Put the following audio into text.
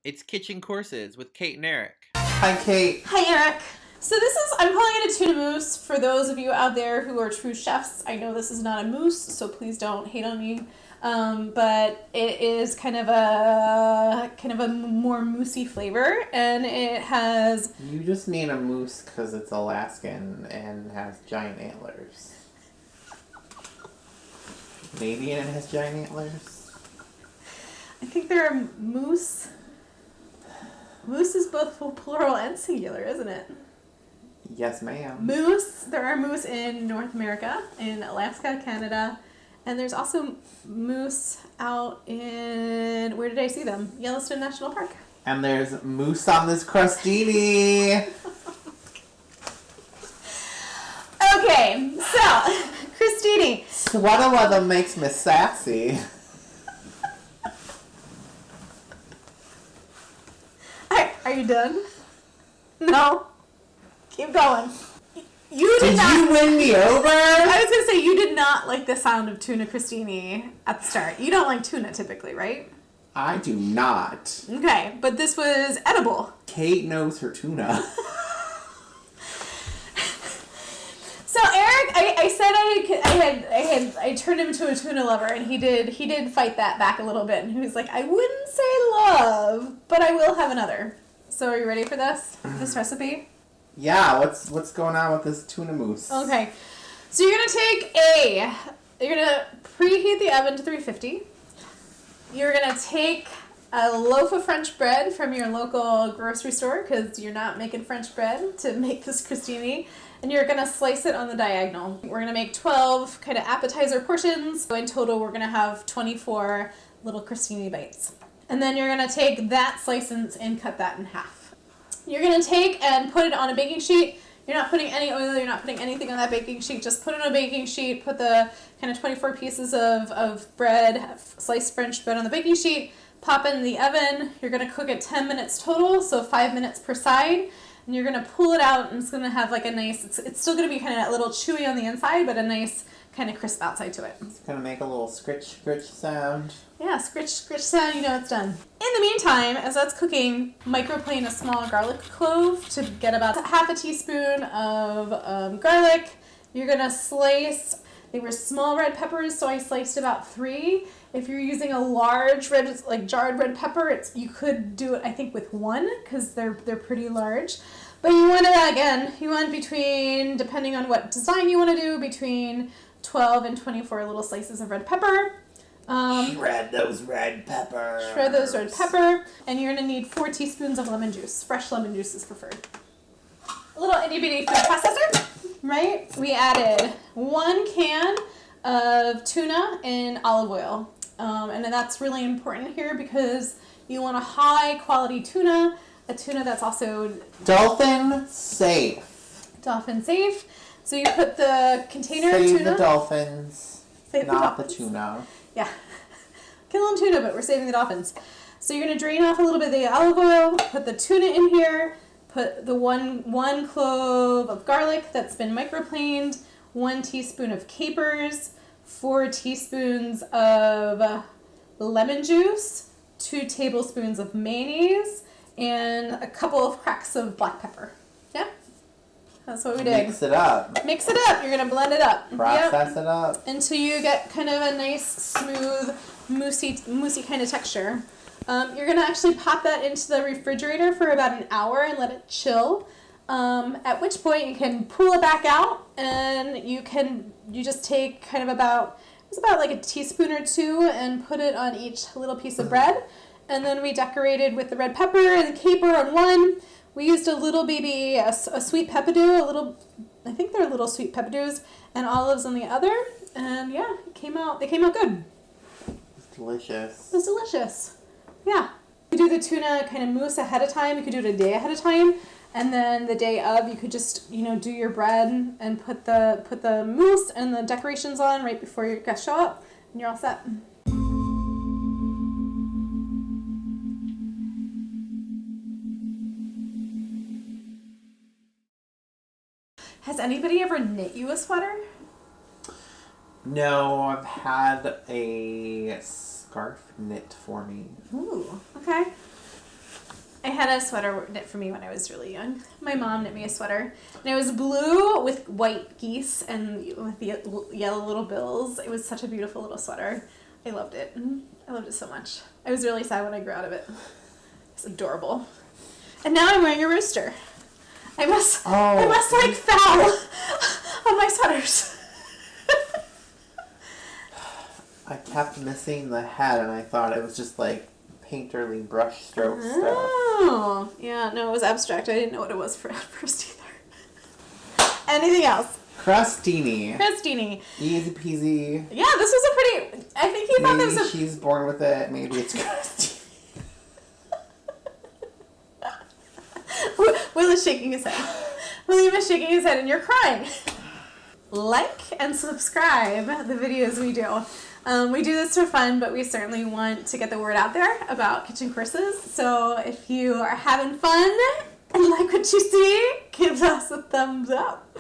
It's Kitchen Courses with Kate and Eric. Hi, Kate. Hi, Eric. So I'm calling it a tuna mousse for those of you out there who are true chefs. I know this is not a mousse, so please don't hate on me. But it is kind of a more moussey flavor, and it has... You just mean a moose because it's Alaskan and has giant antlers. Maybe it has giant antlers. I think there are moose. Moose is both plural and singular, isn't it? Yes, ma'am. Moose. There are moose in North America, in Alaska, Canada, and there's also moose out in, where did I see them? Yellowstone National Park. And there's moose on this crostini. Okay, so Crostini. Sweater weather makes me sassy. Are you done? No. Keep going. You did not. You win me over? I was going to say, you did not like the sound of tuna crostini at the start. You don't like tuna typically, right? I do not. Okay, but this was edible. Kate knows her tuna. So Eric, I said I turned him into a tuna lover, and he did fight that back a little bit, and he was like, I wouldn't say love, but I will have another. So are you ready for this recipe? Yeah, what's going on with this tuna mousse? Okay, so you're gonna preheat the oven to 350. You're gonna take a loaf of French bread from your local grocery store, because you're not making French bread to make this crostini, and you're gonna slice it on the diagonal. We're gonna make 12 kind of appetizer portions. So in total, we're gonna have 24 little crostini bites. And then you're gonna take that slice and cut that in half. You're gonna take and put it on a baking sheet. You're not putting any oil, you're not putting anything on that baking sheet. Just put it on a baking sheet, put the kind of 24 pieces of bread, sliced French bread on the baking sheet, pop it in the oven. You're gonna cook it 10 minutes total, so 5 minutes per side. And you're gonna pull it out, and it's gonna have like a nice, it's still gonna be kind of a little chewy on the inside, but a nice kind of crisp outside to it. It's gonna make a little scritch sound. Yeah, scritch sound, you know it's done. In the meantime, as that's cooking, microplane a small garlic clove to get about half a teaspoon of garlic. You're gonna slice, they were small red peppers, so I sliced about 3. If you're using a large red, like jarred red pepper, you could do it, I think, with 1, because they're pretty large. But you want to, again, between, depending on what design you want to do, between 12 and 24 little slices of red pepper. Shred those red peppers. Shred those red pepper. And you're going to need 4 teaspoons of lemon juice. Fresh lemon juice is preferred. A little itty bitty food processor, right? We added 1 can of tuna in olive oil. And that's really important here because you want a high quality tuna, a tuna that's also dolphin safe. Dolphin safe. So you put the container of Save tuna. the dolphins, Save not the the tuna. Yeah. Kill them tuna, but we're saving the dolphins. So you're going to drain off a little bit of the olive oil, put the tuna in here, put the one clove of garlic that's been microplaned, 1 teaspoon of capers, 4 teaspoons of lemon juice, 2 tablespoons of mayonnaise, and a couple of cracks of black pepper. Yeah? That's what we did. Mix it up. Mix it up. You're going to blend it up. Process it up. Until you get kind of a nice, smooth, moussey kind of texture. You're going to actually pop that into the refrigerator for about an hour and let it chill. At which point you can pull it back out, and you just take kind of about like a teaspoon or 2 and put it on each little piece of bread. And then we decorated with the red pepper and the caper on one. We used a little baby, a sweet peppadew, I think they're little sweet peppadews, and olives on the other. And yeah, they came out good. It's delicious. It was delicious. Yeah. You could do the tuna kind of mousse ahead of time. You could do it a day ahead of time. And then the day of, you could just, do your bread and put the mousse and the decorations on right before your guests show up, and you're all set. Has anybody ever knit you a sweater? No, I've had a scarf knit for me. Ooh, okay. had a sweater knit for me when I was really young. My mom knit me a sweater. And it was blue with white geese and with the yellow little bills. It was such a beautiful little sweater. I loved it. I loved it so much. I was really sad when I grew out of it. It's adorable. And now I'm wearing a rooster. I must like foul on my sweaters. I kept missing the head, and I thought it was just like painterly brush stroke stuff. Oh, yeah, no, it was abstract. I didn't know what it was at first either. Anything else? Crostini. Crostini. Easy peasy. Yeah, this was a pretty. I think he thought Maybe this was a. she's born with it. Maybe it's Crostini. Will is shaking his head. William is shaking his head, and you're crying. Like and subscribe the videos we do. We do this for fun, but we certainly want to get the word out there about kitchen courses. So if you are having fun and like what you see, give us a thumbs up.